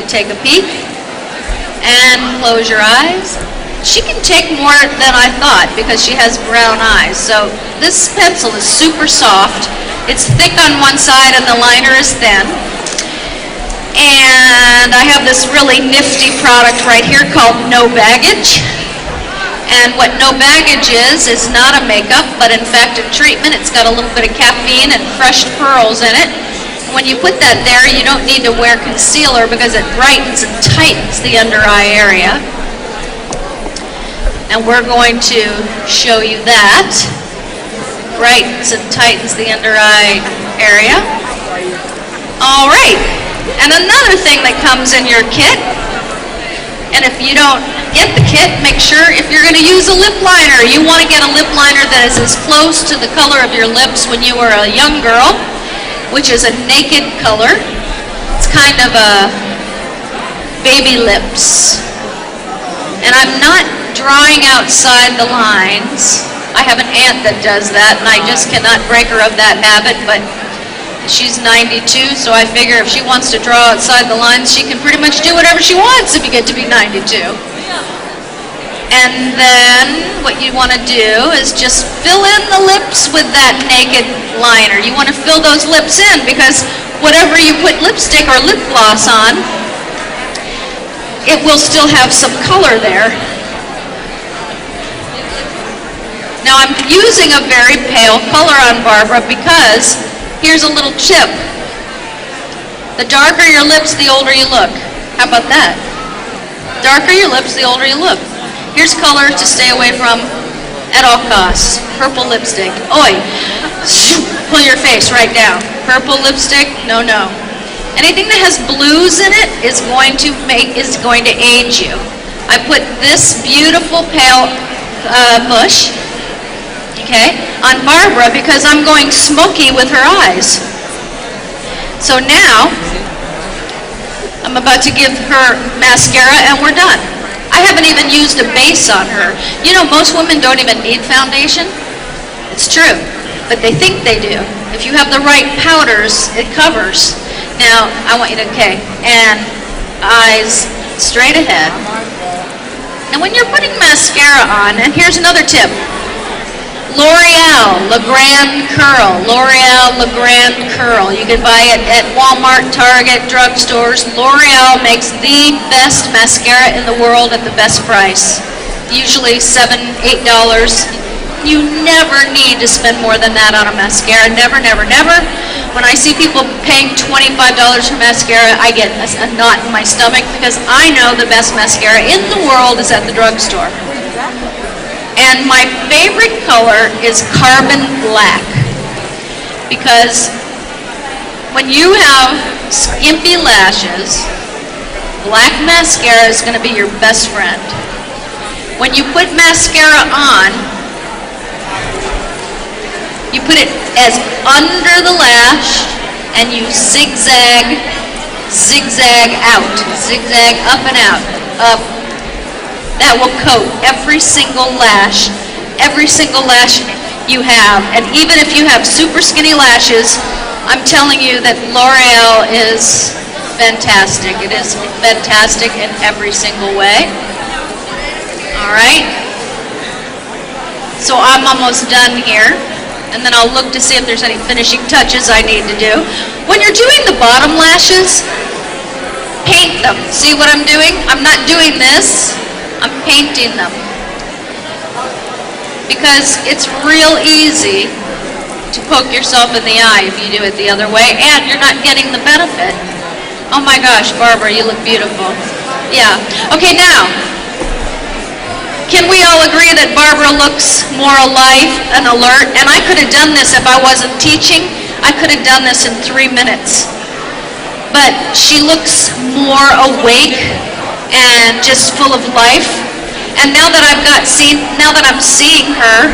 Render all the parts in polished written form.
to take a peek. And close your eyes. She can take more than I thought because she has brown eyes. So this pencil is super soft. It's thick on one side and the liner is thin. And I have this really nifty product right here called No Baggage. And what No Baggage is not a makeup, but in fact a treatment. It's got a little bit of caffeine and crushed pearls in it. When you put that there, you don't need to wear concealer because it brightens and tightens the under eye area. And we're going to show you that. Brightens and tightens the under eye area. All right. And another thing that comes in your kit, and if you don't get the kit, make sure if you're going to use a lip liner, you want to get a lip liner that is as close to the color of your lips when you were a young girl, which is a naked color. It's kind of a baby lips. And I'm not drawing outside the lines. I have an aunt that does that, and I just cannot break her of that habit, but she's 92, so I figure if she wants to draw outside the lines, she can pretty much do whatever she wants if you get to be 92. And then what you want to do is just fill in the lips with that naked liner. You want to fill those lips in because whatever you put lipstick or lip gloss on, it will still have some color there. Now I'm using a very pale color on Barbara because here's a little tip. The darker your lips, the older you look. How about that? Darker your lips, the older you look. Here's color to stay away from at all costs. Purple lipstick. Oi! Pull your face right down. Purple lipstick? No, no. Anything that has blues in it is going to age you. I put this beautiful pale bush, okay, on Barbara because I'm going smoky with her eyes. So now I'm about to give her mascara and we're done. I haven't even used a base on her. You know, most women don't even need foundation. It's true, but they think they do. If you have the right powders, it covers. Now, I want you to, okay, and eyes straight ahead. And when you're putting mascara on, and here's another tip. L'Oreal Le Grand Curl. L'Oreal Le Grand Curl. You can buy it at Walmart, Target, drugstores. L'Oreal makes the best mascara in the world at the best price. Usually $7, $8. You never need to spend more than that on a mascara. Never, never, never. When I see people paying $25 for mascara, I get a knot in my stomach because I know the best mascara in the world is at the drugstore. And my favorite color is carbon black because when you have skimpy lashes, black mascara is going to be your best friend. When you put mascara on, you put it as under the lash and you zigzag out, zigzag up and out, up. That will coat every single lash you have. And even if you have super skinny lashes, I'm telling you that L'Oreal is fantastic. It is fantastic in every single way. All right. So I'm almost done here. And then I'll look to see if there's any finishing touches I need to do. When you're doing the bottom lashes, paint them. See what I'm doing? I'm not doing this. I'm painting them because it's real easy to poke yourself in the eye if you do it the other way, and you're not getting the benefit. Oh my gosh, Barbara, you look beautiful. Yeah. Okay, now, can we all agree that Barbara looks more alive and alert? And I could have done this if I wasn't teaching. I could have done this in 3 minutes. But she looks more awake and just full of life. And now that I'm seeing her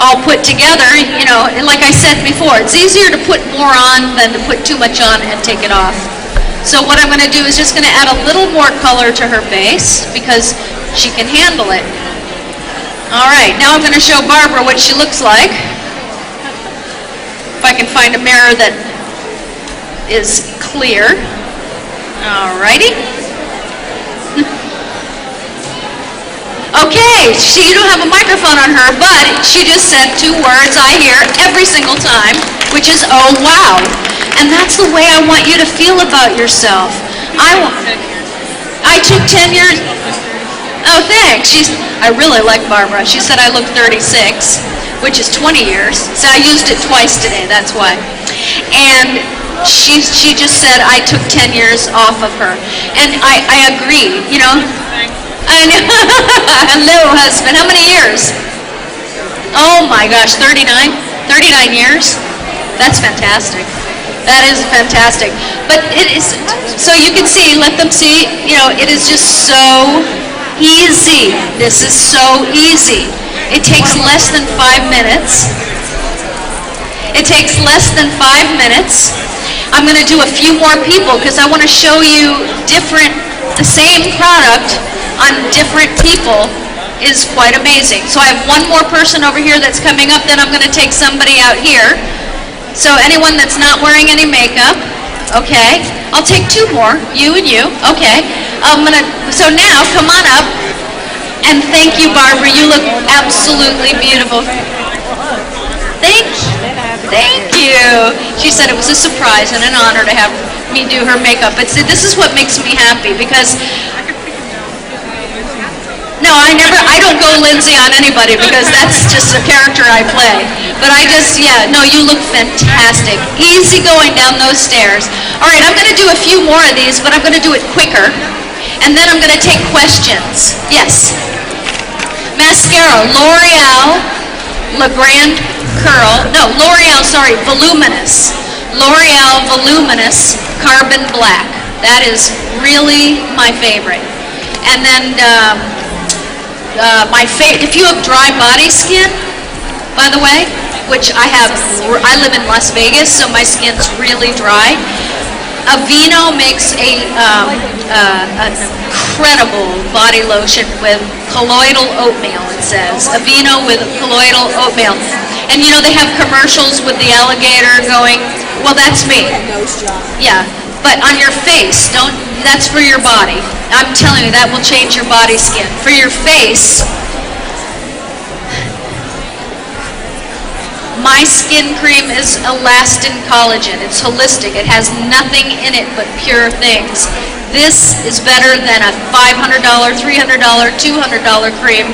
all put together, you know, and like I said before, it's easier to put more on than to put too much on and take it off. So what I'm going to do is just going to add a little more color to her face because she can handle it. All right, now I'm going to show Barbara what she looks like. If I can find a mirror that is clear. Alrighty. Okay, you don't have a microphone on her, but she just said 2 words I hear every single time, which is, oh, wow. And that's the way I want you to feel about yourself. I took 10 years. Oh, thanks. I really like Barbara. She said I look 36, which is 20 years. So I used it twice today, that's why. And she just said I took 10 years off of her. And I agree, you know. I know. Hello, husband. How many years? Oh my gosh, 39? 39 years? That's fantastic. That is fantastic. But it is, so you can see, let them see, you know, it is just so easy. This is so easy. It takes less than 5 minutes. It takes less than 5 minutes. I'm going to do a few more people because I want to show you the same product on different people is quite amazing. So I have one more person over here that's coming up, then I'm going to take somebody out here. So anyone that's not wearing any makeup, okay. I'll take 2 more, you and you, okay. So now, come on up, and thank you, Barbara. You look absolutely beautiful. Thank you. She said it was a surprise and an honor to have me do her makeup. But see, this is what makes me happy because no, I don't go Lindsay on anybody because that's just a character I play. But no, you look fantastic. Easy going down those stairs. All right, I'm going to do a few more of these, but I'm going to do it quicker. And then I'm going to take questions. Yes. Mascara, L'Oreal, Voluminous. L'Oreal Voluminous Carbon Black. That is really my favorite. And then if you have dry body skin, by the way, which I live in Las Vegas, so my skin's really dry. Aveeno makes an incredible body lotion with colloidal oatmeal, it says. Aveeno with colloidal oatmeal. And you know, they have commercials with the alligator going, well, that's me. Yeah, but on your face, that's for your body. I'm telling you, that will change your body skin. For your face, my skin cream is Elastin Collagen. It's holistic. It has nothing in it but pure things. This is better than a $500, $300, $200 cream.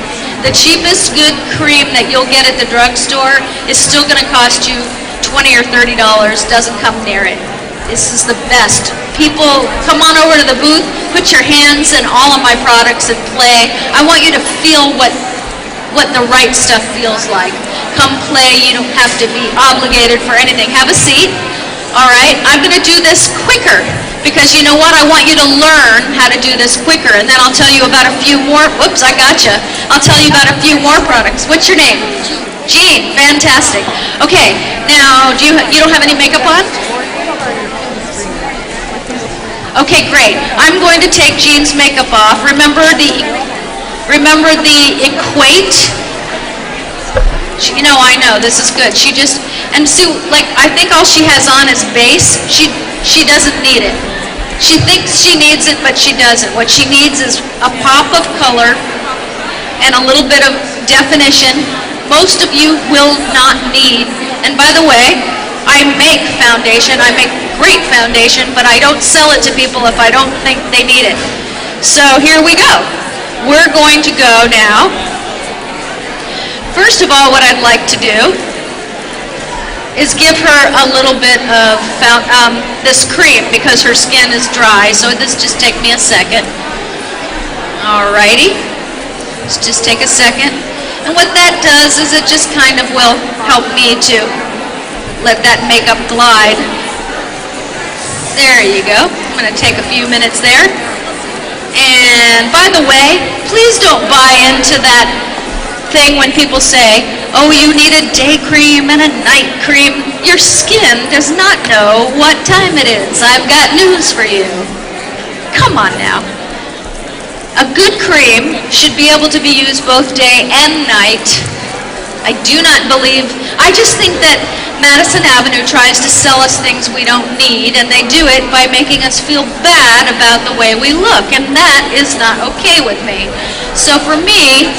The cheapest good cream that you'll get at the drugstore is still going to cost you $20 or $30. Doesn't come near it. This is the best. People, come on over to the booth, put your hands in all of my products and play. I want you to feel what the right stuff feels like. Come play. You don't have to be obligated for anything. Have a seat. All right. I'm going to do this quicker because you know what? I want you to learn how to do this quicker, and then I'll tell you about a few more. Whoops, I gotcha. I'll tell you about a few more products. What's your name? Jean. Fantastic. Okay. Now, you don't have any makeup on? Okay, great. I'm going to take Jean's makeup off. Remember the Equate? You know, I know, this is good. And Sue, like, I think all she has on is base. She doesn't need it. She thinks she needs it, but she doesn't. What she needs is a pop of color and a little bit of definition. Most of you will not need, and by the way, I make foundation. I make great foundation, but I don't sell it to people if I don't think they need it. So here we go. We're going to go now. First of all, what I'd like to do is give her a little bit of this cream because her skin is dry. So this just take me a second. Alrighty. Let's just take a second. And what that does is it just kind of will help me to let that makeup glide. There you go. I'm going to take a few minutes there. And by the way, please don't buy into that thing when people say, oh, you need a day cream and a night cream. Your skin does not know what time it is. I've got news for you. Come on now. A good cream should be able to be used both day and night I do not believe, I just think that Madison Avenue tries to sell us things we don't need, and they do it by making us feel bad about the way we look, and that is not okay with me. So for me,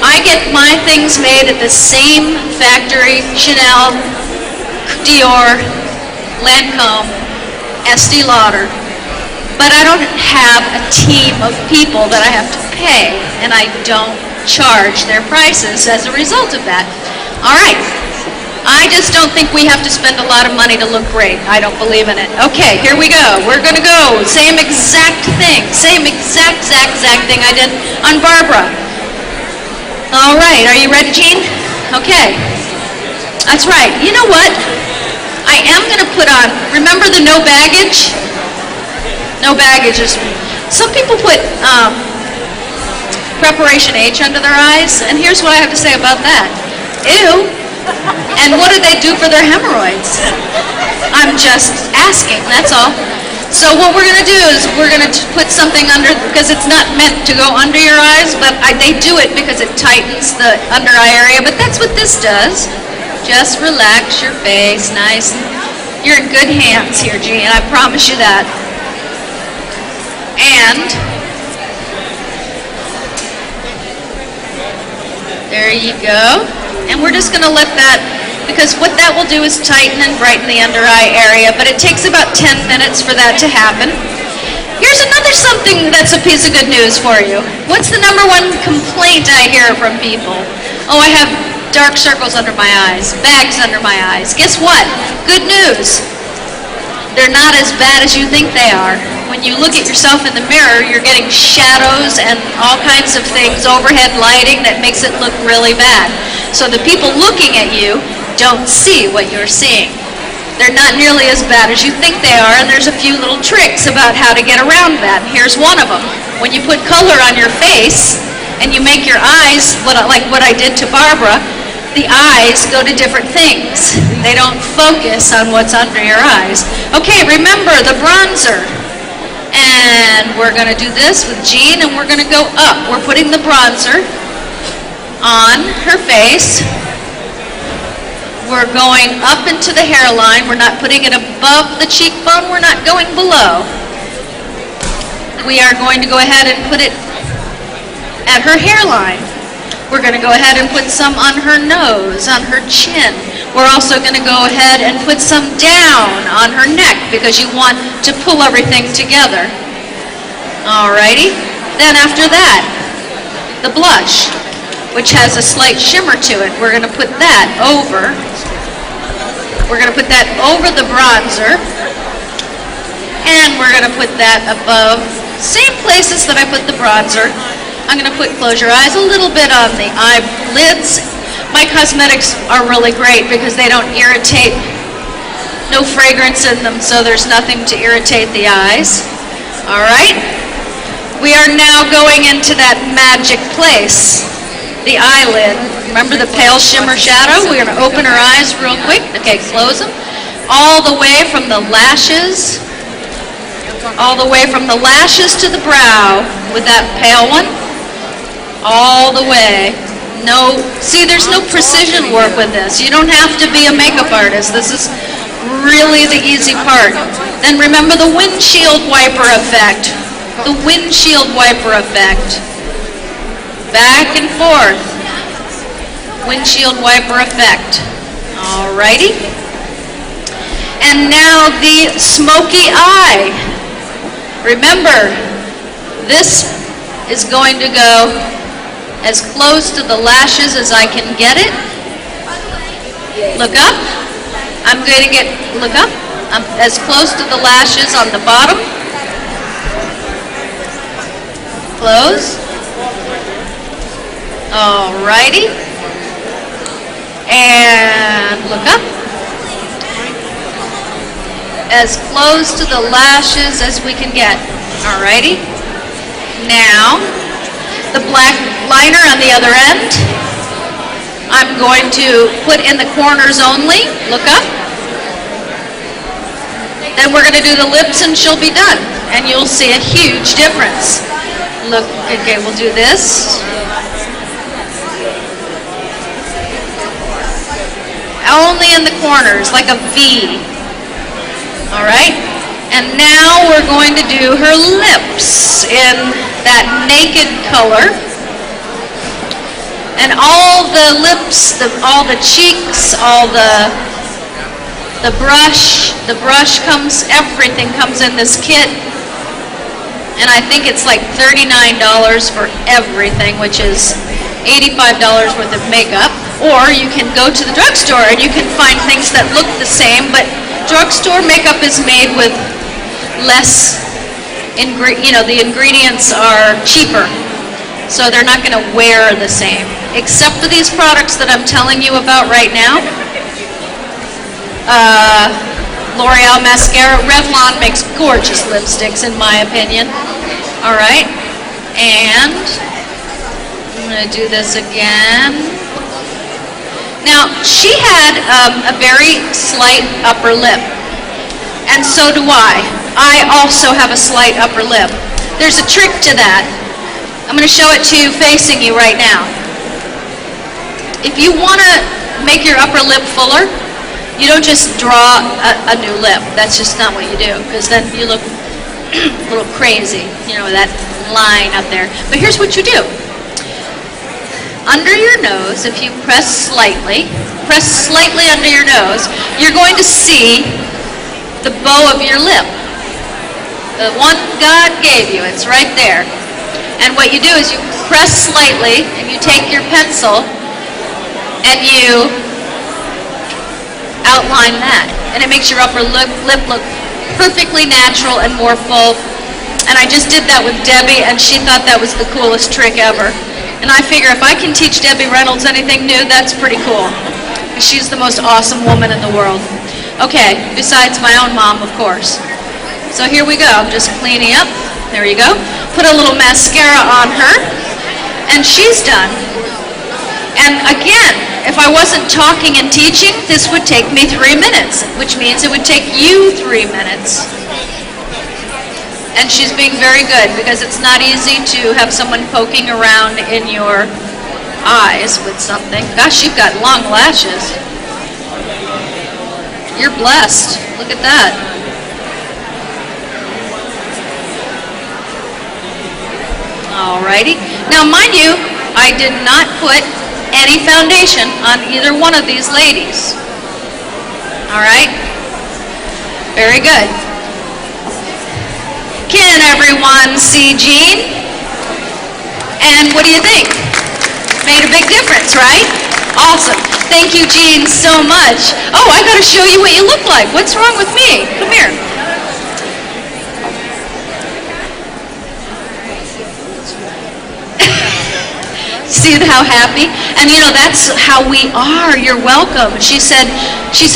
I get my things made at the same factory, Chanel, Dior, Lancome, Estee Lauder, but I don't have a team of people that I have to pay, and I don't charge their prices as a result of that. All right, I just don't think we have to spend a lot of money to look great. I don't believe in it. Okay, here we go. We're going to go. Same exact thing. Same exact thing I did on Barbara. All right, are you ready, Jean? Okay, that's right. You know what? I am going to put on, remember the no baggage? No baggage is, some people put Preparation H under their eyes, and here's what I have to say about that. Ew. And what do they do for their hemorrhoids? I'm just asking, that's all. So what we're going to do is we're going to put something under, because it's not meant to go under your eyes, but they do it because it tightens the under eye area, but that's what this does. Just relax your face, nice. You're in good hands here, Jean, I promise you that. And there you go. And we're just going to let that, because what that will do is tighten and brighten the under eye area, but it takes about 10 minutes for that to happen. Here's another something that's a piece of good news for you. What's the number one complaint I hear from people? Oh, I have dark circles under my eyes, bags under my eyes. Guess what? Good news. They're not as bad as you think they are. When you look at yourself in the mirror, you're getting shadows and all kinds of things, overhead lighting that makes it look really bad. So the people looking at you don't see what you're seeing. They're not nearly as bad as you think they are, and there's a few little tricks about how to get around that. Here's one of them. When you put color on your face and you make your eyes, like what I did to Barbara, the eyes go to different things. They don't focus on what's under your eyes. Okay, remember the bronzer. And we're going to do this with Jean, and we're going to go up. We're putting the bronzer on her face. We're going up into the hairline. We're not putting it above the cheekbone. We're not going below. We are going to go ahead and put it at her hairline. We're going to go ahead and put some on her nose, on her chin. We're also going to go ahead and put some down on her neck because you want to pull everything together. Alrighty. Then after that, the blush, which has a slight shimmer to it. We're going to put that over. We're going to put that over the bronzer. And we're going to put that above, same places that I put the bronzer. I'm going to put, close your eyes, a little bit on the eyelids. My cosmetics are really great because they don't irritate, no fragrance in them, so there's nothing to irritate the eyes. All right. We are now going into that magic place, the eyelid. Remember the pale shimmer shadow? We're going to open our eyes real quick. Okay, close them. All the way from the lashes, all the way from the lashes to the brow with that pale one. All the way. No, see, there's no precision work with this. You don't have to be a makeup artist. This is really the easy part. Then remember the windshield wiper effect. The windshield wiper effect. Back and forth. Windshield wiper effect. Alrighty. And now the smoky eye. Remember, this is going to go as close to the lashes as I can get it. Look up. I'm going to get, look up. I'm as close to the lashes on the bottom. Close. Alrighty. And look up. As close to the lashes as we can get. Alrighty. Now, the black liner on the other end, I'm going to put in the corners only. Look up. Then we're going to do the lips and she'll be done. And you'll see a huge difference. Look, okay, we'll do this. only in the corners, like a V. All right? And now we're going to do her lips in that naked color. And all the lips, all the cheeks, all the brush comes, everything comes in this kit. And I think it's like $39 for everything, which is $85 worth of makeup. Or you can go to the drugstore and you can find things that look the same, but drugstore makeup is made with less, the ingredients are cheaper. So they're not going to wear the same. Except for these products that I'm telling you about right now. L'Oreal mascara. Revlon makes gorgeous lipsticks in my opinion. All right. And I'm going to do this again. Now, she had a very slight upper lip. And so do I. I also have a slight upper lip. There's a trick to that. I'm going to show it to you facing you right now. If you want to make your upper lip fuller, you don't just draw a new lip. That's just not what you do, because then you look a little crazy, that line up there. But here's what you do. Under your nose, if you press slightly under your nose, you're going to see the bow of your lip. The one God gave you, it's right there. And what you do is you press slightly, and you take your pencil, and you outline that. And it makes your upper lip look perfectly natural and more full. And I just did that with Debbie, and she thought that was the coolest trick ever. And I figure if I can teach Debbie Reynolds anything new, that's pretty cool. She's the most awesome woman in the world. Okay, besides my own mom, of course. So here we go. I'm just cleaning up. There you go. Put a little mascara on her, and she's done. And again, if I wasn't talking and teaching, this would take me 3 minutes, which means it would take you 3 minutes. And she's being very good, because it's not easy to have someone poking around in your eyes with something. Gosh, you've got long lashes. You're blessed. Look at that. Alrighty. Now, mind you, I did not put any foundation on either one of these ladies. Alright? Very good. Can everyone see Jean? And what do you think? Made a big difference, right? Awesome. Thank you, Jean, so much. Oh, I got to show you what you look like. What's wrong with me? Come here. See how happy? And that's how we are. You're welcome. She said,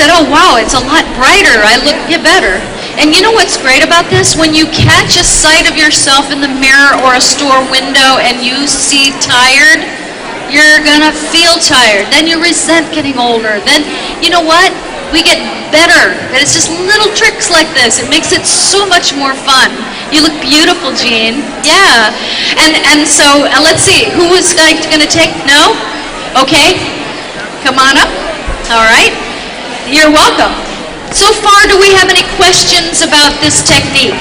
oh wow, it's a lot brighter. I look better. And you know what's great about this? When you catch a sight of yourself in the mirror or a store window and you see tired, you're gonna feel tired. Then you resent getting older. Then, you know what? We get better. And it's just little tricks like this. It makes it so much more fun. You look beautiful, Jean. Yeah. And so, let's see. Who is going to take? No? Okay. Come on up. All right. You're welcome. So far, do we have any questions about this technique?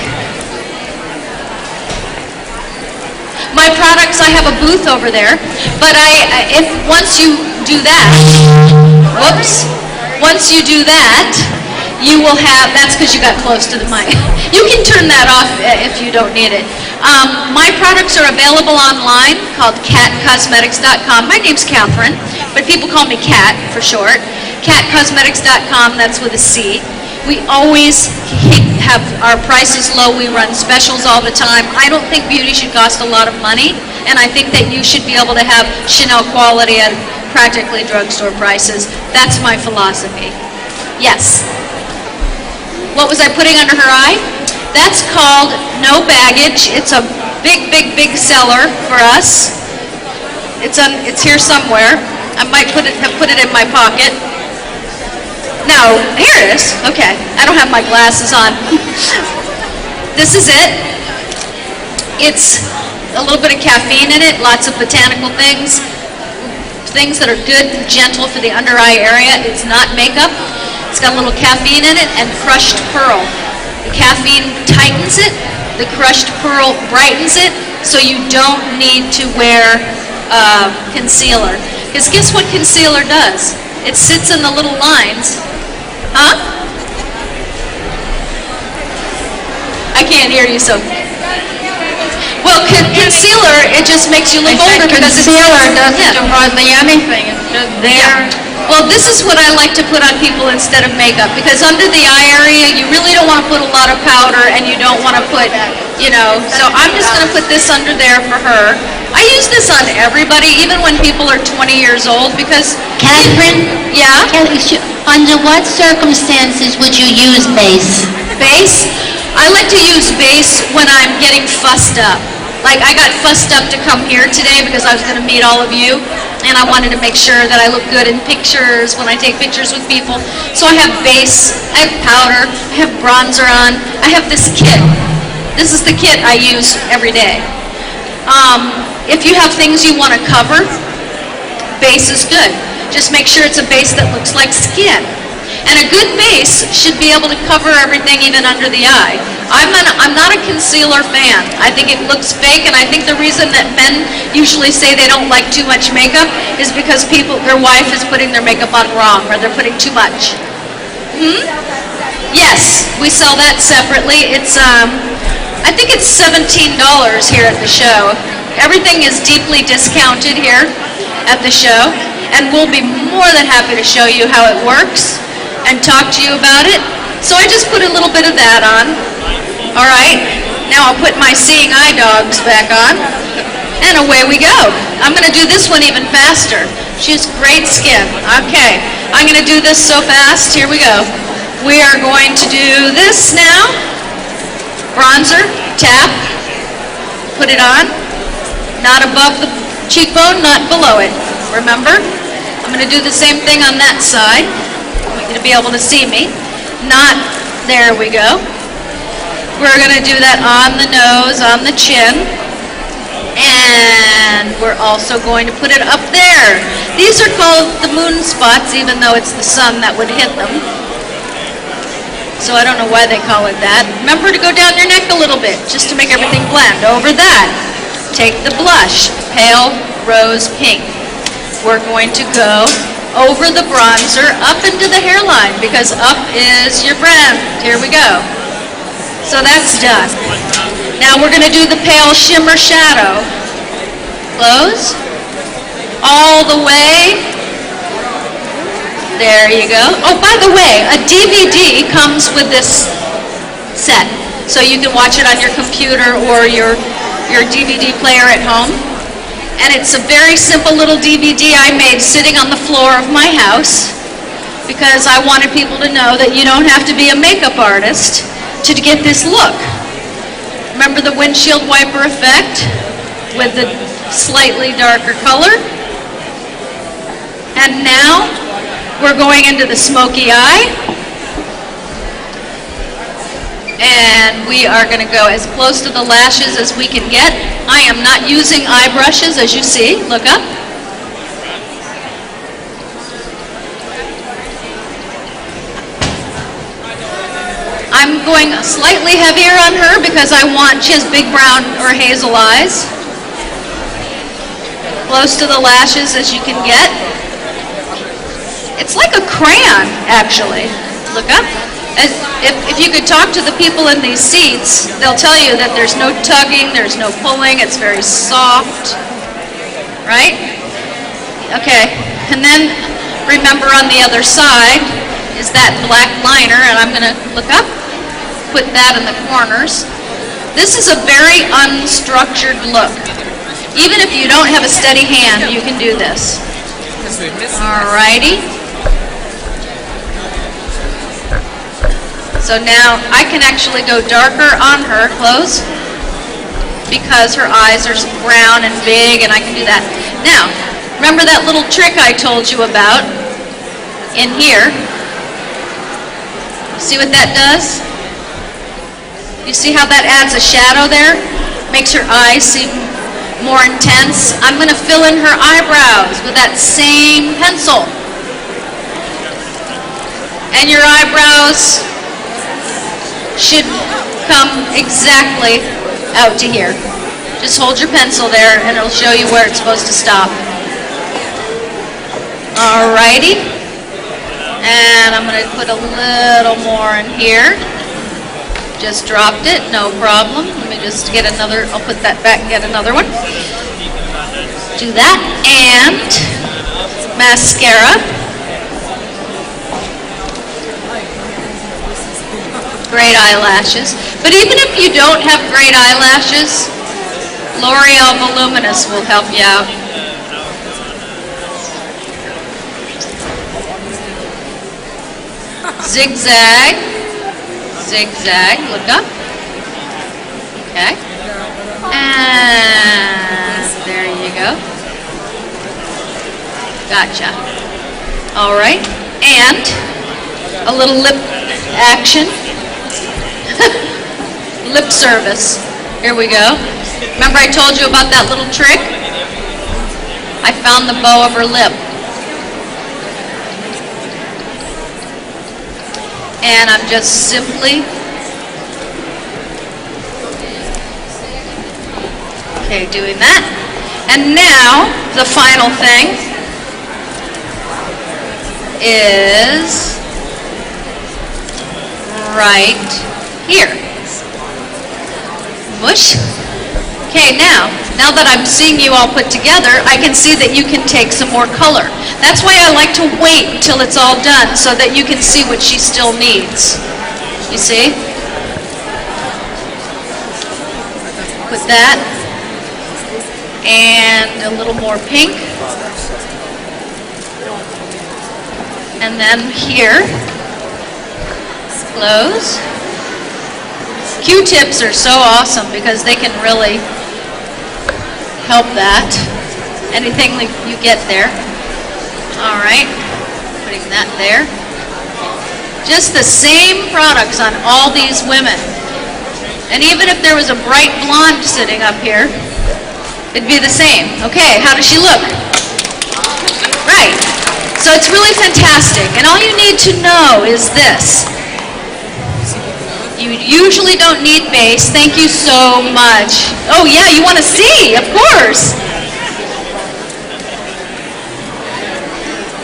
My products, I have a booth over there, but if once you do that, whoops, once you do that, you will have, that's because you got close to the mic. You can turn that off if you don't need it. My products are available online called catcosmetics.com. My name's Catherine, but people call me Cat for short. Catcosmetics.com, that's with a C. We always have our prices low. We run specials all the time. I don't think beauty should cost a lot of money, and I think that you should be able to have Chanel quality at practically drugstore prices. That's my philosophy. Yes. What was I putting under her eye? That's called No Baggage. It's a big, big, big seller for us. It's here somewhere. I might have put it in my pocket. No, here it is. Okay, I don't have my glasses on. This is it. It's a little bit of caffeine in it, lots of botanical things. things that are good and gentle for the under eye area. It's not makeup. It's got a little caffeine in it and crushed pearl. The caffeine tightens it. The crushed pearl brightens it, so you don't need to wear concealer. Because guess what concealer does? It sits in the little lines. Huh? I can't hear you, so. Well, concealer, it just makes you look older because concealer doesn't do hardly anything. It's just there. Yeah. Well, this is what I like to put on people instead of makeup, because under the eye area, you really don't want to put a lot of powder, and you don't want to put, you know, so I'm just going to put this under there for her. I use this on everybody, even when people are 20 years old, because... Catherine? Yeah? Under what circumstances would you use base? Base? I like to use base when I'm getting fussed up. Like, I got fussed up to come here today because I was going to meet all of you, and I wanted to make sure that I look good in pictures when I take pictures with people. So I have base, I have powder, I have bronzer on, I have this kit. This is the kit I use every day. If you have things you want to cover, base is good. Just make sure it's a base that looks like skin. And a good base should be able to cover everything even under the eye. I'm not a concealer fan. I think it looks fake, and I think the reason that men usually say they don't like too much makeup is because their wife is putting their makeup on wrong, or they're putting too much. Yes, we sell that separately. It's I think it's $17 here at the show. Everything is deeply discounted here at the show, and we'll be more than happy to show you how it works and talk to you about it. So I just put a little bit of that on. All right, now I'll put my seeing eye dogs back on, and away we go. I'm going to do this one even faster. She has great skin. Okay, I'm going to do this so fast. Here we go. We are going to do this now. Bronzer, tap, put it on. Not above the cheekbone, not below it. Remember? I'm going to do the same thing on that side. I want you to be able to see me. Not, there we go. We're going to do that on the nose, on the chin. And we're also going to put it up there. These are called the moon spots, even though it's the sun that would hit them. So I don't know why they call it that. Remember to go down your neck a little bit, just to make everything blend. Over that, take the blush, pale rose pink. We're going to go over the bronzer, up into the hairline, because up is your friend. Here we go. So that's done. Now we're going to do the pale shimmer shadow. Close. All the way. There you go. Oh, by the way, a DVD comes with this set. So you can watch it on your computer or your DVD player at home. And it's a very simple little DVD I made sitting on the floor of my house because I wanted people to know that you don't have to be a makeup artist to get this look. Remember the windshield wiper effect with the slightly darker color? And now we're going into the smoky eye. And we are going to go as close to the lashes as we can get. I am not using eye brushes, as you see. Look up. I'm going slightly heavier on her because she has big brown or hazel eyes. Close to the lashes as you can get. It's like a crayon, actually. Look up. If you could talk to the people in these seats, they'll tell you that there's no tugging, there's no pulling, it's very soft, right? Okay, and then remember on the other side is that black liner, and I'm going to look up, put that in the corners. This is a very unstructured look. Even if you don't have a steady hand, you can do this. Alrighty. So now I can actually go darker on her, close, because her eyes are brown and big, and I can do that. Now, remember that little trick I told you about in here? See what that does? You see how that adds a shadow there? Makes her eyes seem more intense, I'm going to fill in her eyebrows with that same pencil. And your eyebrows should come exactly out to here. Just hold your pencil there and it'll show you where it's supposed to stop. Alrighty. And I'm going to put a little more in here. Just dropped it, no problem. Let me just get another, I'll put that back and get another one. Do that, and mascara. Great eyelashes. But even if you don't have great eyelashes, L'Oreal Voluminous will help you out. Zigzag, zigzag, look up. Okay. And there you go. Gotcha. All right. And a little lip action. Lip service. Here we go. Remember I told you about that little trick? I found the bow of her lip. And I'm just simply, okay, doing that. And now, the final thing is right here. Mush. Okay, now that I'm seeing you all put together, I can see that you can take some more color. That's why I like to wait till it's all done so that you can see what she still needs. You see? Put that. And a little more pink. And then here. Close. Q-tips are so awesome because they can really help that. Anything that you get there. All right, putting that there. Just the same products on all these women. And even if there was a bright blonde sitting up here, it'd be the same. Okay, how does she look? Right. So it's really fantastic. And all you need to know is this. You usually don't need base. Thank you so much. Oh yeah, you want to see, of course.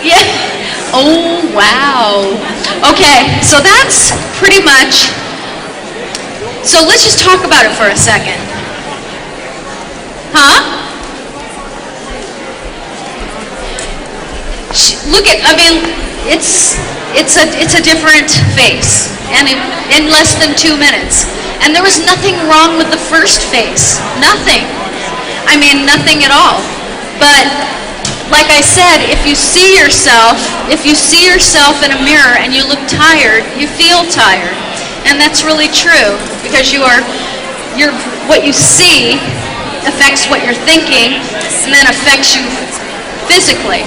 Yeah. Oh, wow. Okay, so that's pretty much. So let's just talk about it for a second. Huh? Look at, I mean, it's a different face, and in less than 2 minutes. And there was nothing wrong with the first face. Nothing. I mean, nothing at all. But like I said, if you see yourself in a mirror and you look tired, you feel tired. And that's really true, because what you see affects what you're thinking, and then affects you physically.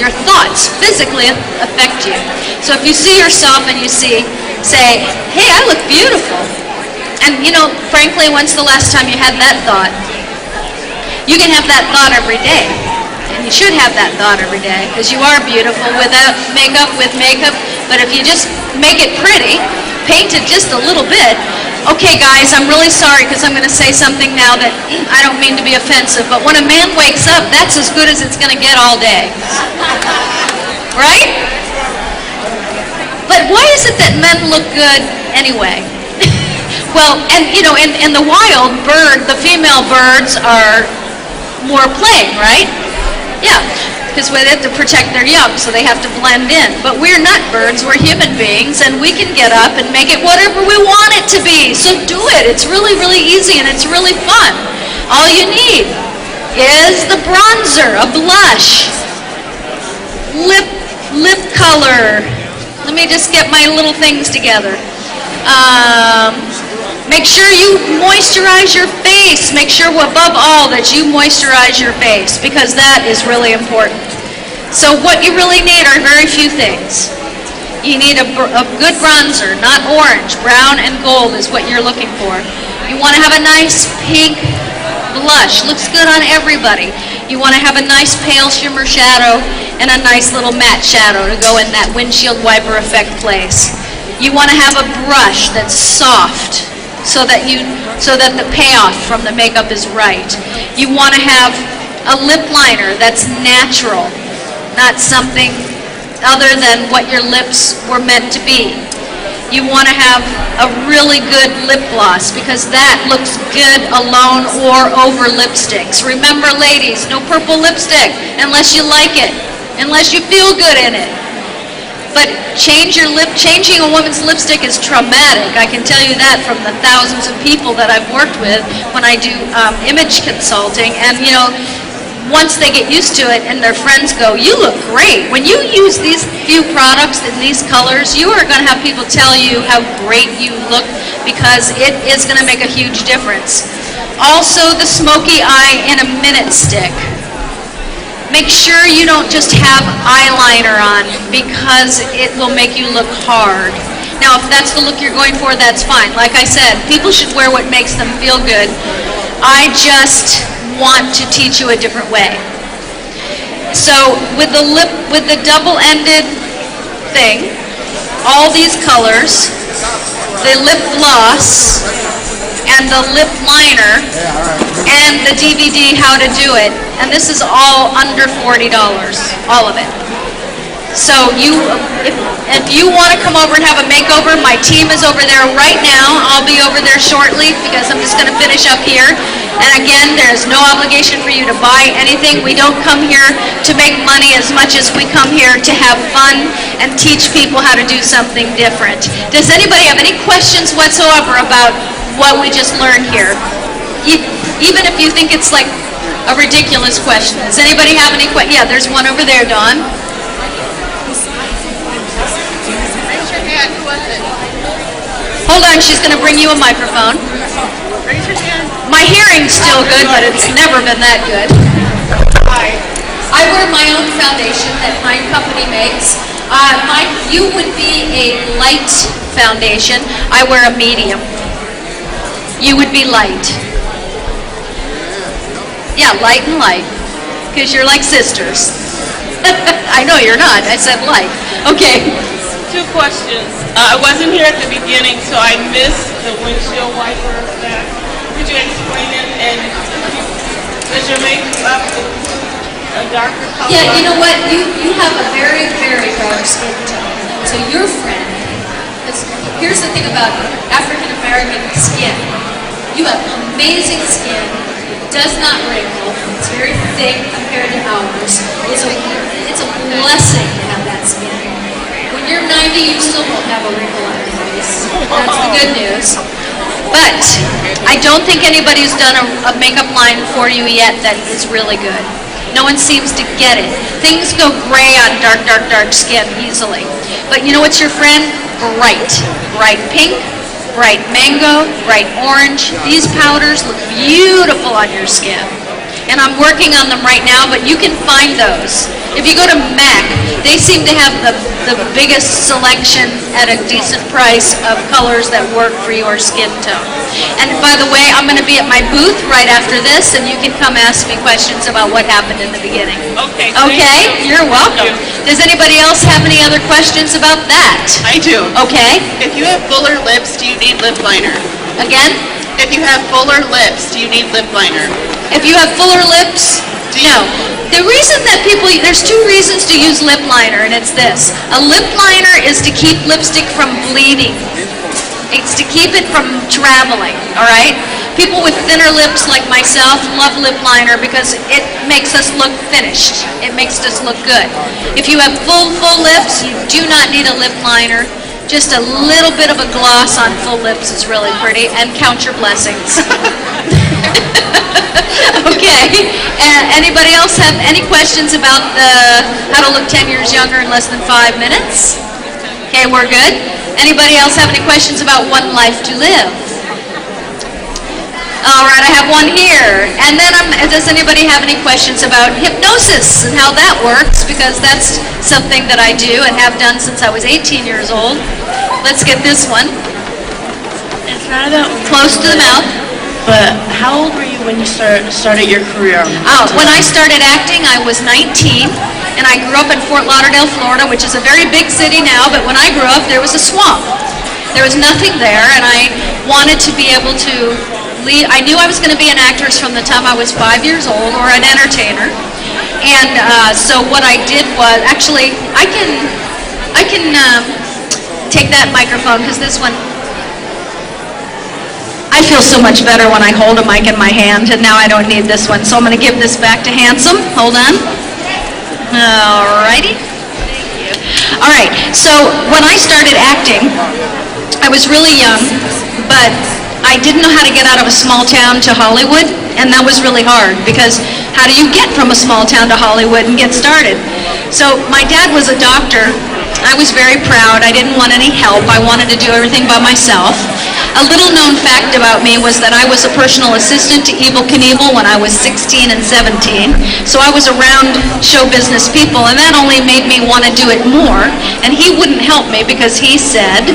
Your thoughts physically affect you. So if you see yourself and you say, hey, I look beautiful. And you know, frankly, when's the last time you had that thought? You can have that thought every day. And you should have that thought every day, because you are beautiful without makeup, with makeup. But if you just make it pretty, paint it just a little bit. Okay guys, I'm really sorry because I'm going to say something now that I don't mean to be offensive, but when a man wakes up, that's as good as it's going to get all day. Right? But why is it that men look good anyway? Well, and you know, in the wild, the female birds are more plain, right? Yeah, because they have to protect their young, so they have to blend in. But we're not birds, we're human beings, and we can get up and make it whatever we want it to be. So do it. It's really, really easy, and it's really fun. All you need is the bronzer, a blush, lip color. Let me just get my little things together. Make sure you moisturize your face. Make sure above all that you moisturize your face, because that is really important. So what you really need are very few things. You need a good bronzer, not orange. Brown and gold is what you're looking for. You want to have a nice pink Blush looks good on everybody. You want to have a nice pale shimmer shadow and a nice little matte shadow to go in that windshield wiper effect place. You want to have a brush that's soft so that the payoff from the makeup is right. You want to have a lip liner that's natural, not something other than what your lips were meant to be. You want to have a really good lip gloss because that looks good alone or over lipsticks. Remember, ladies, no purple lipstick unless you like it, unless you feel good in it. But changing a woman's lipstick is traumatic. I can tell you that from the thousands of people that I've worked with when I do image consulting. And you know, once they get used to it and their friends go, "You look great." When you use these few products in these colors, you are going to have people tell you how great you look because it is going to make a huge difference. Also, the smoky eye in a minute stick. Make sure you don't just have eyeliner on because it will make you look hard. Now, if that's the look you're going for, that's fine. Like I said, people should wear what makes them feel good. I just want to teach you a different way. So with the double-ended thing, all these colors, the lip gloss and the lip liner and the DVD how to do it, and this is all under $40, all of it. So if you want to come over and have a makeover, my team is over there right now. I'll be over there shortly because I'm just going to finish up here. And again, there's no obligation for you to buy anything. We don't come here to make money as much as we come here to have fun and teach people how to do something different. Does anybody have any questions whatsoever about what we just learned here? Even if you think it's like a ridiculous question. Does anybody have any questions? Yeah, there's one over there, Dawn. Hold on, she's going to bring you a microphone. Raise your hand. My hearing's still good, but it's never been that good. Hi. I wear my own foundation that my company makes. You would be a light foundation. I wear a medium. You would be light. Yeah, light and light, because you're like sisters. I know you're not. I said light. Okay. Two questions. I wasn't here at the beginning, so I missed the windshield wiper effect. Could you explain it? And does your makeup a darker color? Yeah, you know what? You have a very, very dark skin tone. So your friend, here's the thing about African American skin. You have amazing skin. It does not wrinkle. It's very thick compared to ours. It's a blessing to have that skin. When you're 90, you still won't have a wrinkle on your face. That's the good news. But I don't think anybody's done a makeup line for you yet that is really good. No one seems to get it. Things go gray on dark, dark, dark skin easily. But you know what's your friend? Bright. Bright pink, bright mango, bright orange. These powders look beautiful on your skin. And I'm working on them right now, but you can find those. If you go to MAC, they seem to have the biggest selection at a decent price of colors that work for your skin tone. And by the way, I'm going to be at my booth right after this, and you can come ask me questions about what happened in the beginning. Okay. Okay? You're welcome. Does anybody else have any other questions about that? I do. Okay. If you have fuller lips, do you need lip liner? Again? If you have fuller lips, do you need lip liner? If you have fuller lips, no. The reason that there's two reasons to use lip liner, and it's this. A lip liner is to keep lipstick from bleeding. It's to keep it from traveling, all right? People with thinner lips like myself love lip liner because it makes us look finished. It makes us look good. If you have full lips, you do not need a lip liner. Just a little bit of a gloss on full lips is really pretty, and count your blessings. Okay. Anybody else have any questions about how to look 10 years younger in less than 5 minutes? Okay, we're good. Anybody else have any questions about One Life to Live? All right, I have one here. And then does anybody have any questions about hypnosis and how that works? Because that's something that I do and have done since I was 18 years old. Let's get this one. Close to the mouth. But how old were you when you started your career? When I started acting, I was 19, and I grew up in Fort Lauderdale, Florida, which is a very big city now, but when I grew up, there was a swamp. There was nothing there, and I wanted to be able to lead. I knew I was going to be an actress from the time I was 5 years old, or an entertainer. And so what I did was, actually, I can take that microphone, because this one, I feel so much better when I hold a mic in my hand, and now I don't need this one. So I'm going to give this back to Handsome. Hold on. Alrighty. Thank you. All right. So when I started acting, I was really young, but I didn't know how to get out of a small town to Hollywood, and that was really hard, because how do you get from a small town to Hollywood and get started? So my dad was a doctor. I was very proud. I didn't want any help. I wanted to do everything by myself. A little known fact about me was that I was a personal assistant to E.L.T. when I was 16 and 17. So I was around show business people, and that only made me want to do it more. And he wouldn't help me because he said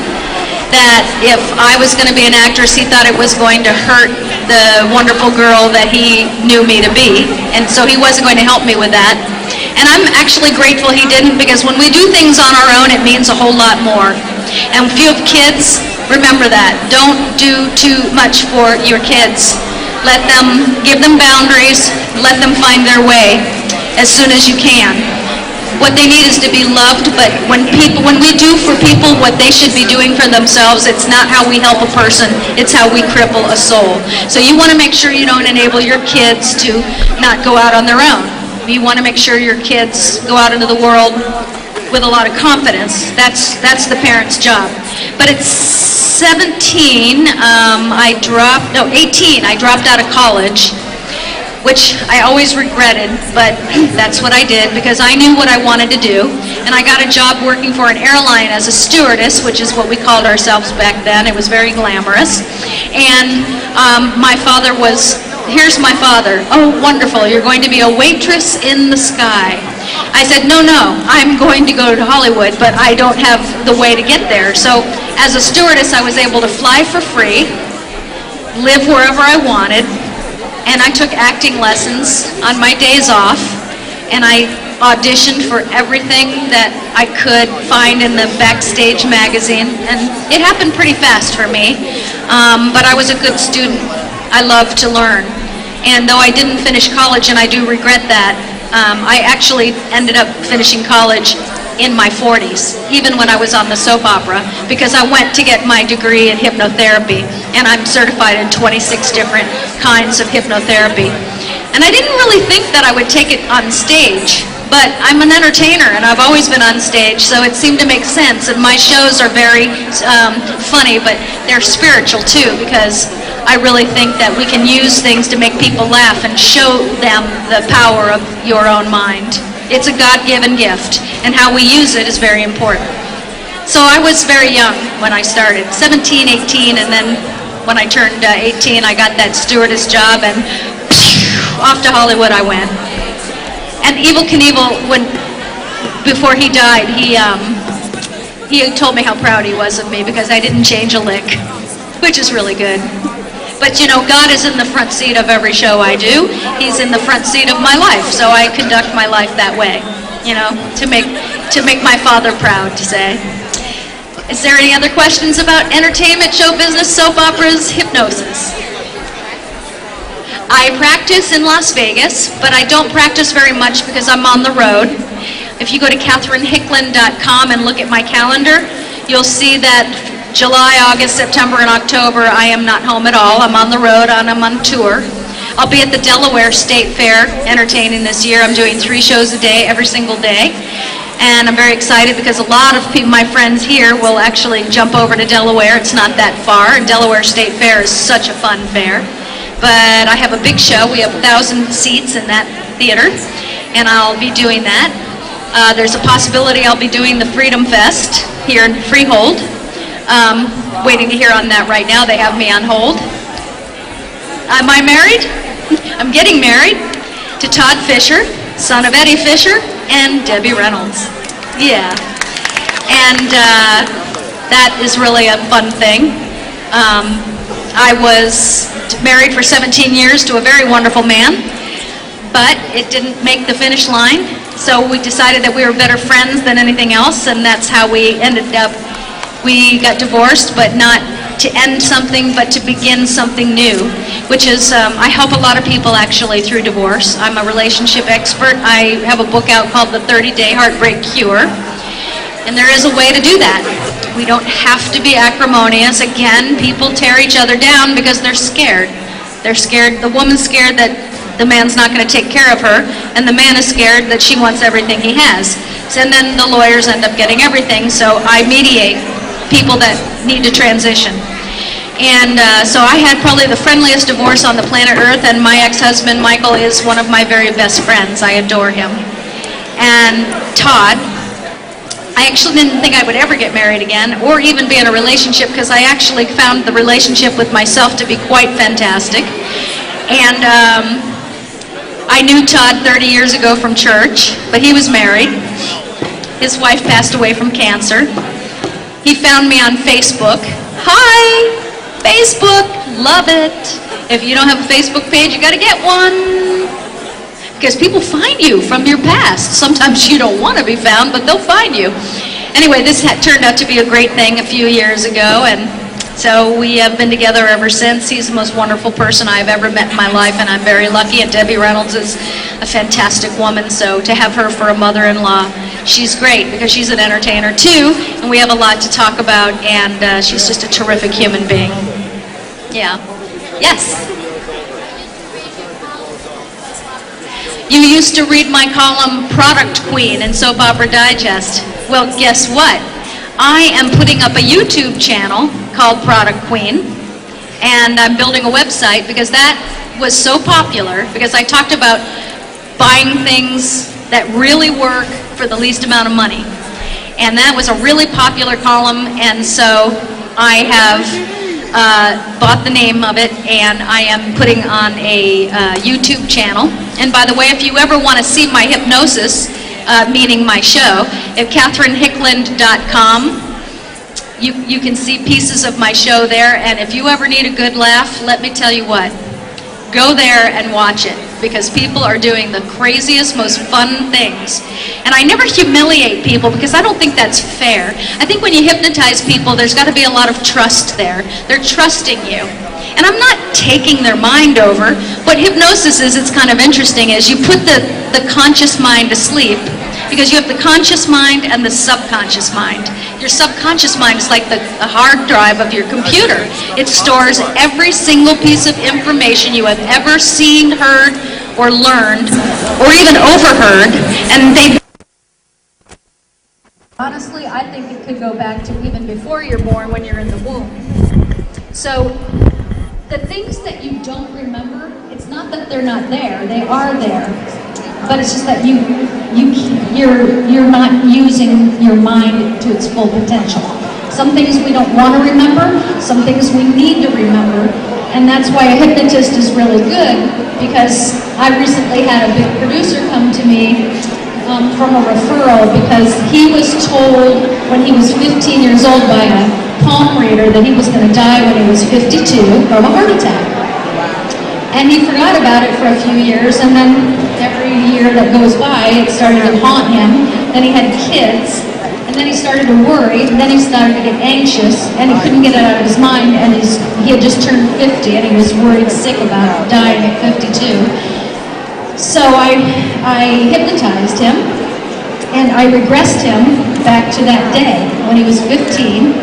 that if I was going to be an actress, he thought it was going to hurt the wonderful girl that he knew me to be. And so he wasn't going to help me with that. And I'm actually grateful he didn't, because when we do things on our own, it means a whole lot more. And if you have kids, remember that. Don't do too much for your kids. Give them boundaries, let them find their way as soon as you can. What they need is to be loved, but when we do for people what they should be doing for themselves, it's not how we help a person, it's how we cripple a soul. So you want to make sure you don't enable your kids to not go out on their own. You want to make sure your kids go out into the world with a lot of confidence. That's the parent's job. But at 18, I dropped out of college, which I always regretted, but that's what I did, because I knew what I wanted to do. And I got a job working for an airline as a stewardess, which is what we called ourselves back then. It was very glamorous. And my father was, here's my father. Oh, wonderful, you're going to be a waitress in the sky. I said, no, I'm going to go to Hollywood, but I don't have the way to get there. So as a stewardess, I was able to fly for free, live wherever I wanted, and I took acting lessons on my days off, and I auditioned for everything that I could find in the Backstage magazine, and it happened pretty fast for me, but I was a good student. I loved to learn. And though I didn't finish college, and I do regret that, I actually ended up finishing college in my 40s, even when I was on the soap opera, because I went to get my degree in hypnotherapy, and I'm certified in 26 different kinds of hypnotherapy. And I didn't really think that I would take it on stage, but I'm an entertainer, and I've always been on stage, so it seemed to make sense. And my shows are very funny, but they're spiritual too, because I really think that we can use things to make people laugh and show them the power of your own mind. It's a God-given gift, and how we use it is very important. So I was very young when I started, 17, 18, and then when I turned 18, I got that stewardess job, and off to Hollywood I went. And Evel Knievel, before he died, he told me how proud he was of me, because I didn't change a lick, which is really good. But you know, God is in the front seat of every show I do. He's in the front seat of my life, so I conduct my life that way, you know, to make my Father proud, to say. Is there any other questions about entertainment, show business, soap operas, hypnosis? I practice in Las Vegas, but I don't practice very much because I'm on the road. If you go to CatherineHickland.com and look at my calendar, you'll see that July, August, September, and October, I am not home at all. I'm on the road, and I'm on tour. I'll be at the Delaware State Fair entertaining this year. I'm doing 3 shows a day, every single day. And I'm very excited because a lot of people, my friends here, will actually jump over to Delaware. It's not that far, and Delaware State Fair is such a fun fair. But I have a big show. We have 1,000 seats in that theater, and I'll be doing that. There's a possibility I'll be doing the Freedom Fest here in Freehold. Waiting to hear on that right now. They have me on hold. Am I married? I'm getting married to Todd Fisher, son of Eddie Fisher, and Debbie Reynolds. Yeah. And that is really a fun thing. I was married for 17 years to a very wonderful man, but it didn't make the finish line. So we decided that we were better friends than anything else, and that's how we ended up. We got divorced, but not to end something, but to begin something new, which is, I help a lot of people actually through divorce. I'm a relationship expert. I have a book out called The 30-Day Heartbreak Cure, and there is a way to do that. We don't have to be acrimonious. Again, people tear each other down because they're scared. They're scared, the woman's scared that the man's not going to take care of her, and the man is scared that she wants everything he has. So, and then the lawyers end up getting everything, so I mediate people that need to transition. And so I had probably the friendliest divorce on the planet Earth, and my ex-husband, Michael, is one of my very best friends. I adore him. And Todd, I actually didn't think I would ever get married again, or even be in a relationship, because I actually found the relationship with myself to be quite fantastic. And I knew Todd 30 years ago from church, but he was married. His wife passed away from cancer. He found me on Facebook. Hi, Facebook, love it. If you don't have a Facebook page, you got to get one. Because people find you from your past. Sometimes you don't want to be found, but they'll find you. Anyway, this turned out to be a great thing a few years ago, and so we have been together ever since. He's the most wonderful person I've ever met in my life, and I'm very lucky. And Debbie Reynolds is a fantastic woman, so to have her for a mother-in-law, she's great because she's an entertainer too, and we have a lot to talk about, and she's just a terrific human being. Yeah. Yes? You used to read my column, Product Queen, in Soap Opera Digest. Well, guess what? I am putting up a YouTube channel called Product Queen, and I'm building a website because that was so popular, because I talked about buying things that really work for the least amount of money. And that was a really popular column, and so I have bought the name of it, and I am putting on a YouTube channel. And by the way, if you ever want to see my hypnosis, meaning my show, at CatherineHickland.com, you can see pieces of my show there, and if you ever need a good laugh, let me tell you what, go there and watch it, because people are doing the craziest, most fun things. And I never humiliate people, because I don't think that's fair. I think when you hypnotize people, there's got to be a lot of trust there. They're trusting you. And I'm not taking their mind over. What hypnosis is, it's kind of interesting, is you put the conscious mind to sleep, because you have the conscious mind and the subconscious mind. Your subconscious mind is like the hard drive of your computer. It stores every single piece of information you have ever seen, heard, or learned, or even overheard, and they... Honestly, I think it could go back to even before you're born, when you're in the womb. So, the things that you don't remember, it's not that they're not there, they are there. But it's just that you're not using your mind to its full potential. Some things we don't want to remember, some things we need to remember, and that's why a hypnotist is really good, because I recently had a big producer come to me from a referral, because he was told when he was 15 years old by a palm reader that he was going to die when he was 52 from a heart attack. And he forgot about it for a few years, and then every year that goes by, it started to haunt him. Then he had kids, and then he started to worry, and then he started to get anxious, and he couldn't get it out of his mind, and he had just turned 50, and he was worried sick about dying at 52. So I hypnotized him, and I regressed him back to that day when he was 15,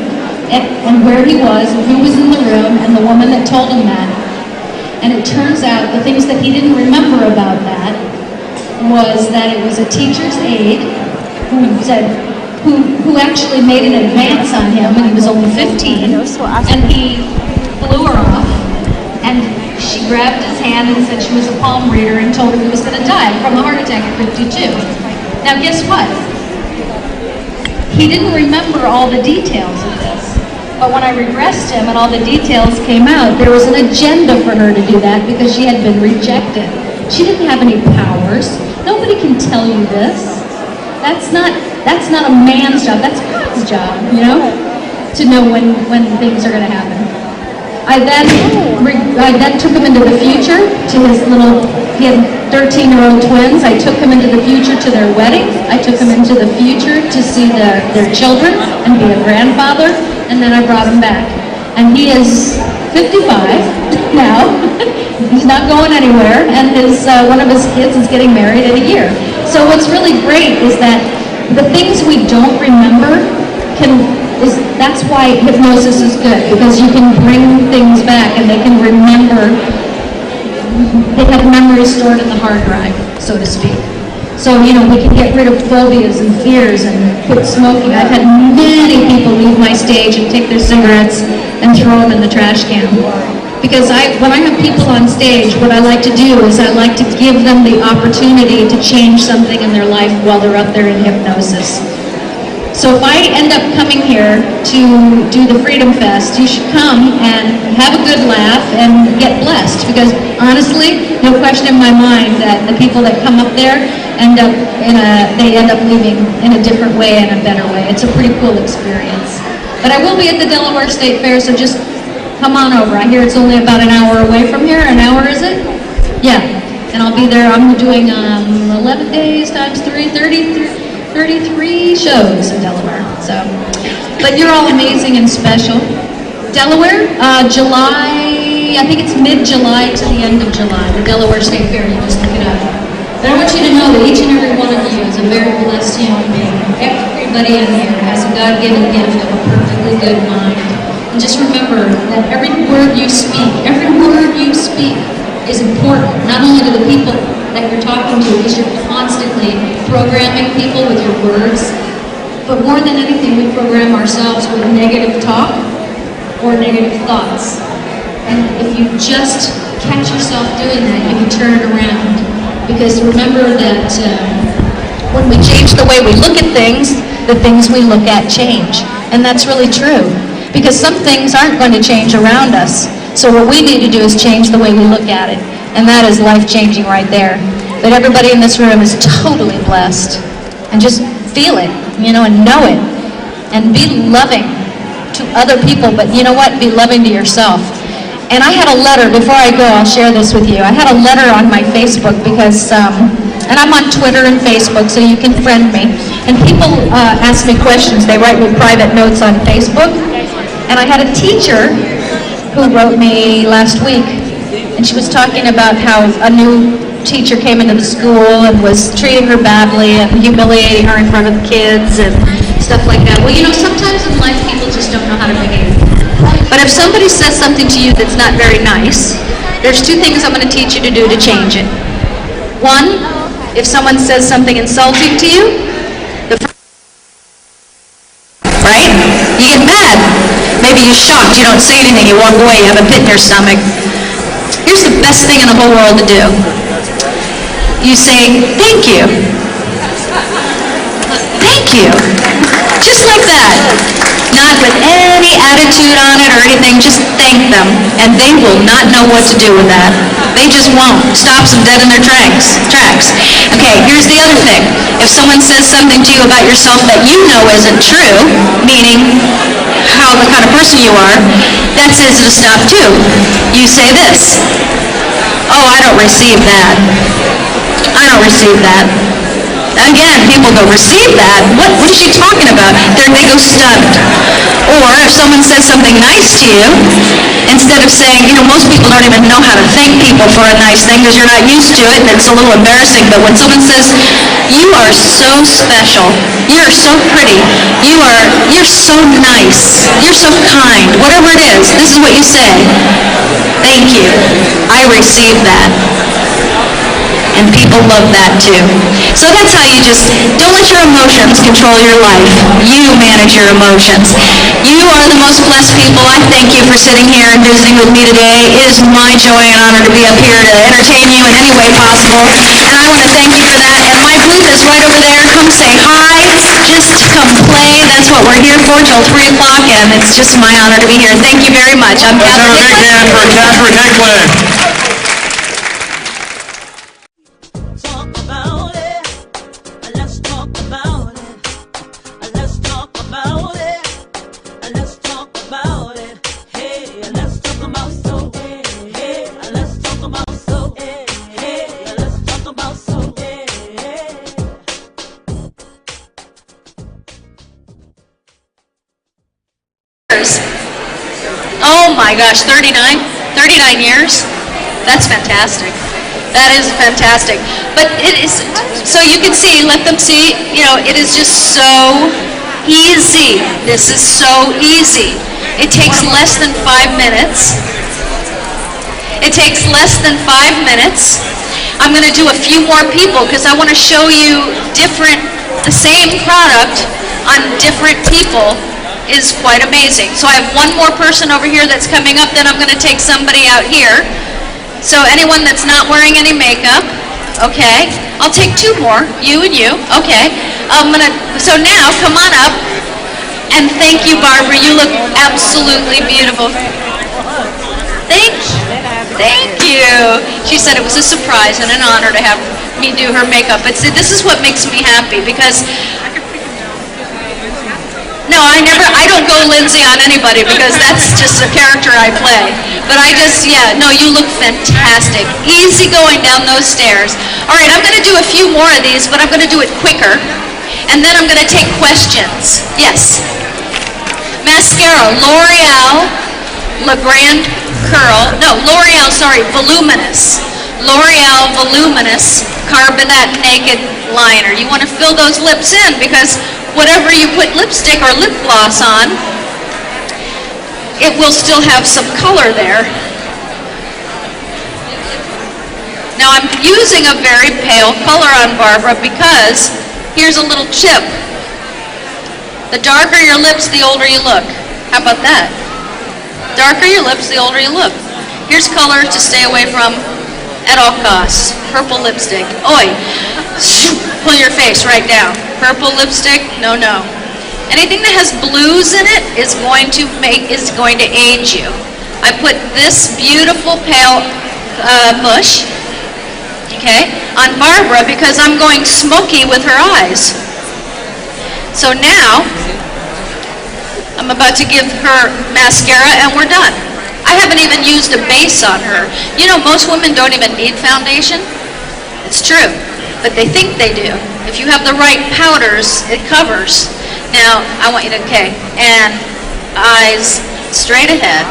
and where he was, and who was in the room, and the woman that told him that. And it turns out the things that he didn't remember about that was that it was a teacher's aide who actually made an advance on him when he was only 15, and he blew her off, and she grabbed his hand and said she was a palm reader and told him he was going to die from a heart attack at 52. Now guess what? He didn't remember all the details of this. But when I regressed him and all the details came out, there was an agenda for her to do that, because she had been rejected. She didn't have any powers. Nobody can tell you this. That's not a man's job. That's God's job, you know, to know when things are going to happen. I then took him into the future to his he had 13-year-old twins. I took him into the future to their wedding. I took him into the future to see their children and be a grandfather, and then I brought him back. And he is 55 now. He's not going anywhere, and one of his kids is getting married in a year. So what's really great is that the things we don't remember that's why hypnosis is good, because you can bring things back and they can remember. They have memories stored in the hard drive, so to speak. So, we can get rid of phobias and fears and quit smoking. I've had many people leave my stage and take their cigarettes and throw them in the trash can. Because when I have people on stage, what I like to do is I like to give them the opportunity to change something in their life while they're up there in hypnosis. So if I end up coming here to do the Freedom Fest, you should come and have a good laugh and get blessed. Because honestly, no question in my mind that the people that come up there end up leaving in a different way and a better way. It's a pretty cool experience. But I will be at the Delaware State Fair, so just come on over. I hear it's only about an hour away from here. An hour, is it? Yeah. And I'll be there. I'm doing 11 days times 3, 33 shows in Delaware. So, but you're all amazing and special. Delaware, July, I think it's mid-July to the end of July, the Delaware State Fair, you just look it up. But I want you to know that each and every one of you is a very blessed human being. Everybody in here has a God-given gift of a perfectly good mind. And just remember that every word you speak is important, not only to the people that you're talking to, because you're constantly programming people with your words, but more than anything, we program ourselves with negative talk or negative thoughts. And if you just catch yourself doing that, you can turn it around. Because remember that when we change the way we look at things, the things we look at change. And that's really true. Because some things aren't going to change around us. So what we need to do is change the way we look at it. And that is life-changing right there. But everybody in this room is totally blessed. And just feel it, and know it. And be loving to other people, but you know what? Be loving to yourself. And I had a letter, before I go, I'll share this with you. I had a letter on my Facebook because, and I'm on Twitter and Facebook, so you can friend me. And people ask me questions. They write me private notes on Facebook. And I had a teacher who wrote me last week, and she was talking about how a new teacher came into the school and was treating her badly and humiliating her in front of the kids and stuff like that. Well, sometimes in life people just don't know how to behave. But if somebody says something to you that's not very nice, there's two things I'm going to teach you to do to change it. One, if someone says something insulting to you, right? You get mad. Maybe you're shocked, you don't say anything, you walk away, you have a pit in your stomach. Here's the best thing in the whole world to do. You say, thank you. Thank you. Just like that. Not with any attitude on it or anything, just thank them. And they will not know what to do with that. They just won't. Stops them dead in their tracks. Okay, here's the other thing. If someone says something to you about yourself that you know isn't true, meaning how the kind of person you are, that says to stop too. You say this. Oh, I don't receive that. I don't receive that. Again, people go, receive that? What is she talking about? They go stunned. Or if someone says something nice to you, instead of saying, most people don't even know how to thank people for a nice thing because you're not used to it and it's a little embarrassing. But when someone says, you are so special, you're so pretty, you're so nice, you're so kind, whatever it is, this is what you say. Thank you. I receive that. And people love that too. So that's how you don't let your emotions control your life. You manage your emotions. You are the most blessed people. I thank you for sitting here and visiting with me today. It is my joy and honor to be up here to entertain you in any way possible. And I want to thank you for that. And my booth is right over there. Come say hi. Just come play. That's what we're here for till 3 o'clock. And it's just my honor to be here. Thank you very much. I'm Catherine Hickland. Let's have a big hand for Catherine Hickland. Let's talk about it. Hey, let's talk about Oh my gosh, 39 years? That's fantastic. That is fantastic. But it is, so you can see, let them see, it is just so easy. This is so easy. It takes less than 5 minutes. It takes less than 5 minutes. I'm going to do a few more people because I want to show you the same product on different people is quite amazing. So I have one more person over here that's coming up, then I'm going to take somebody out here. So anyone that's not wearing any makeup, okay. I'll take two more, you and you, okay. So now, come on up, and thank you, Barbara. You look absolutely beautiful. Thank you. She said it was a surprise and an honor to have me do her makeup. But see, this is what makes me happy because no, I don't go Lindsay on anybody because that's just a character I play. But no, you look fantastic. Easy going down those stairs. All right, I'm going to do a few more of these, but I'm going to do it quicker. And then I'm going to take questions. Yes. Mascara, L'Oreal Voluminous. L'Oreal Voluminous Carbonate Naked Liner. You want to fill those lips in because whatever you put lipstick or lip gloss on, it will still have some color there. Now I'm using a very pale color on Barbara because here's a little chip. The darker your lips, the older you look. How about that? Darker your lips, the older you look. Here's color to stay away from at all costs. Purple lipstick. Oi. Pull your face right down. Purple lipstick, no. Anything that has blues in it is going to age you. I put this beautiful pale mush, okay, on Barbara because I'm going smoky with her eyes. So now, I'm about to give her mascara and we're done. I haven't even used a base on her. You know, most women don't even need foundation. It's true, but they think they do. If you have the right powders, it covers. Now, I want you to, and eyes straight ahead.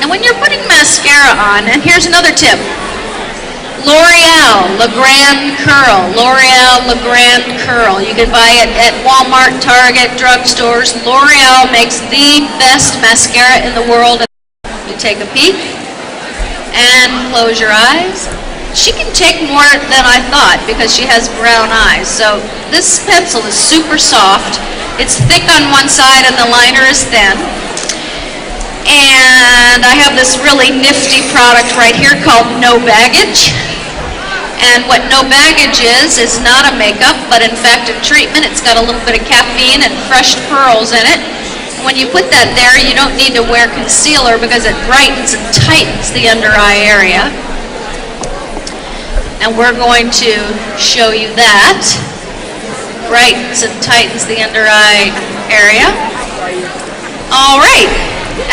And when you're putting mascara on, and here's another tip. L'Oreal Le Grand Curl. L'Oreal Le Grand Curl. You can buy it at Walmart, Target, drugstores. L'Oreal makes the best mascara in the world. You take a peek and close your eyes. She can take more than I thought because she has brown eyes. So this pencil is super soft. It's thick on one side and the liner is thin. And I have this really nifty product right here called No Baggage. And what No Baggage is not a makeup, but in fact a treatment. It's got a little bit of caffeine and fresh pearls in it. And when you put that there, you don't need to wear concealer because it brightens and tightens the under eye area. And we're going to show you that. Brightens and tightens the under eye area. All right.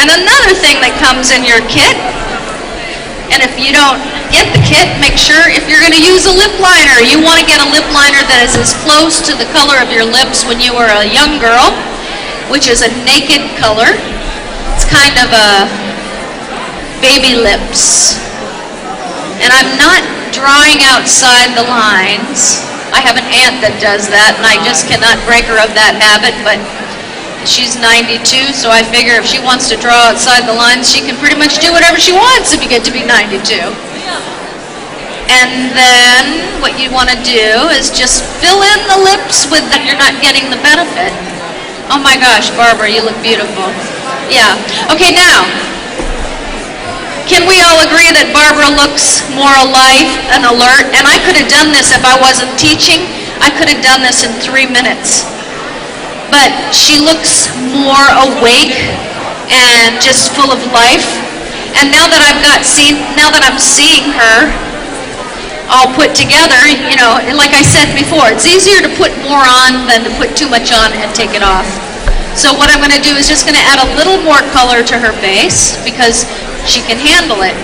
And another thing that comes in your kit, and if you don't get the kit, make sure if you're going to use a lip liner, you want to get a lip liner that is as close to the color of your lips when you were a young girl, which is a naked color. It's kind of a baby lips. And I'm not drawing outside the lines. I have an aunt that does that, and I just cannot break her of that habit, but she's 92, so I figure if she wants to draw outside the lines, she can pretty much do whatever she wants if you get to be 92. And then what you want to do is just fill in the lips with that you're not getting the benefit. Oh my gosh, Barbara, you look beautiful. Yeah. Okay, now, can we all agree that Barbara looks more alive and alert? And I could have done this if I wasn't teaching. I could have done this in 3 minutes. But she looks more awake and just full of life. And now that I'm seeing her all put together, you know, like I said before, it's easier to put more on than to put too much on and take it off. So what I'm going to do is just going to add a little more color to her face because she can handle it.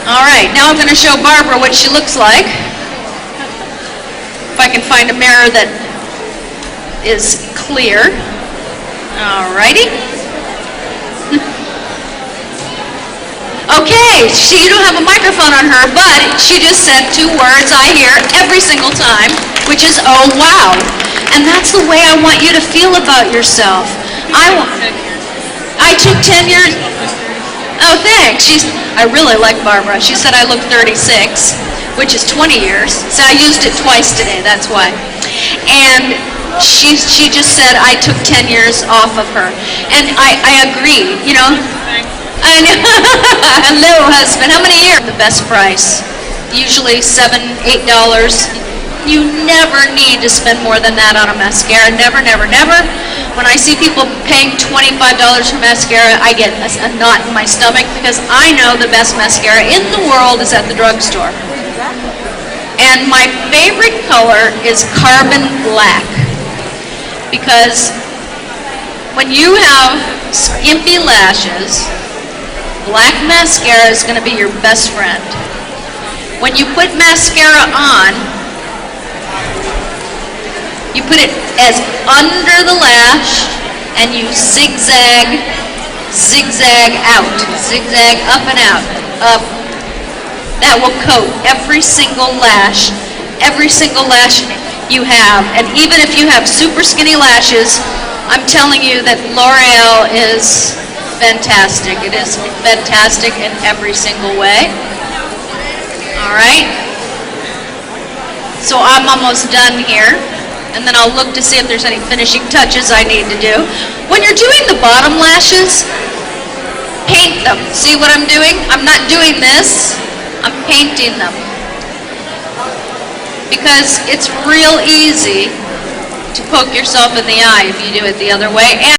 All right, now I'm going to show Barbara what she looks like. If I can find a mirror that is clear. All righty. Okay, you don't have a microphone on her, but she just said 2 words I hear every single time, which is, oh, wow. And that's the way I want you to feel about yourself. I took 10 years. Oh, thanks. I really like Barbara. She said I look 36, which is 20 years. So I used it twice today, that's why. And she just said I took 10 years off of her. And I agree, you know. I know. Hello, husband. How many years? The best price. Usually $7, $8. You never need to spend more than that on a mascara. Never, never, never. When I see people paying $25 for mascara, I get a knot in my stomach because I know the best mascara in the world is at the drugstore. And my favorite color is carbon black, because when you have skimpy lashes, black mascara is going to be your best friend. When you put mascara on, you put it as under the lash and you zigzag out, zigzag up and out, up. That will coat every single lash you have. And even if you have super skinny lashes, I'm telling you that L'Oreal is fantastic. It is fantastic in every single way. All right. So I'm almost done here. And then I'll look to see if there's any finishing touches I need to do. When you're doing the bottom lashes, paint them. See what I'm doing? I'm not doing this. I'm painting them. Because it's real easy to poke yourself in the eye if you do it the other way.